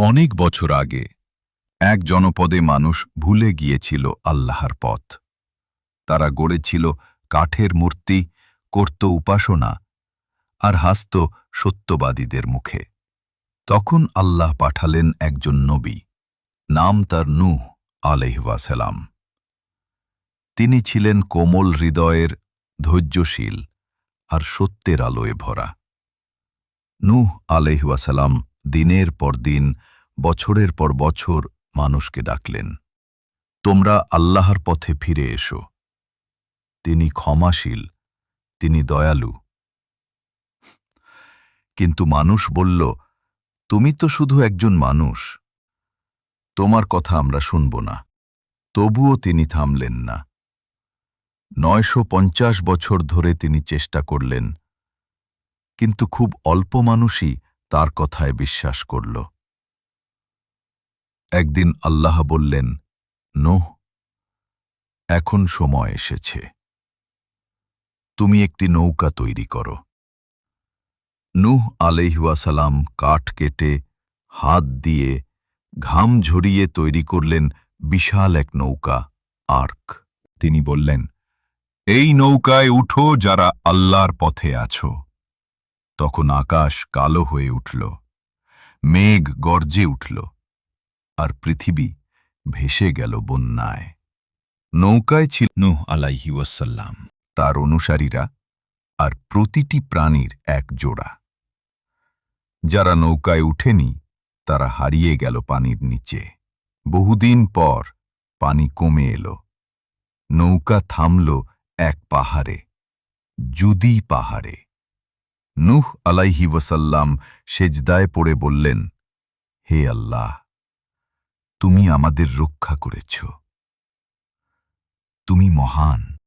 অনেক বছর আগে এক জনপদে মানুষ ভুলে গিয়েছিল আল্লাহর পথ। তারা গড়েছিল কাঠের মূর্তি, করত উপাসনা আর হাসত সত্যবাদীদের মুখে। তখন আল্লাহ পাঠালেন একজন নবী, নাম তার নূহ আলাইহিসসালাম। তিনি ছিলেন কোমল হৃদয়ের, ধৈর্যশীল আর সত্যের আলোয় ভরা। নূহ আলাইহিসসালাম দিনের পর দিন, বছরের পর বছর মানুষকে ডাকলেন, তোমরা আল্লাহর পথে ফিরে এসো। তিনি ক্ষমাশীল, তিনি দয়ালু। কিন্তু মানুষ বলল, তুমি তো শুধু একজন মানুষ, তোমার কথা আমরা শুনব না। তবুও তিনি থামলেন না। 950 বছর ধরে তিনি চেষ্টা করলেন, কিন্তু খুব অল্প মানুষই তার কথায় বিশ্বাস করল। একদিন আল্লাহ বললেন, নূহ, এখন সময় এসেছে, তুমি একটি নৌকা তৈরি করো। নূহ আলাইহিসসালাম কাঠ কেটে, হাত দিয়ে, ঘাম ঝরিয়ে তৈরি করলেন বিশাল এক নৌকা, আর্ক। তিনি বললেন, এই নৌকায় উঠো যারা আল্লাহর পথে আছো। তখন আকাশ কালো হয়ে উঠল, মেঘ গর্জে উঠল, আর পৃথিবী ভেসে গেল বন্যায়। নৌকায় ছিল নূহ আলাইহিসসালাম, তার অনুসারীরা আর প্রতিটি প্রাণীর এক জোড়া। যারা নৌকায় উঠেনি তারা হারিয়ে গেল পানির নিচে। বহুদিন পর পানি কমে এলো। নৌকা থামল এক পাহাড়ে, জুদি পাহাড়ে। নূহ আলাইহিসসালাম সেজদায় পড়ে বললেন, হে আল্লাহ, তুমি আমাদের রক্ষা করেছ, তুমি মহান।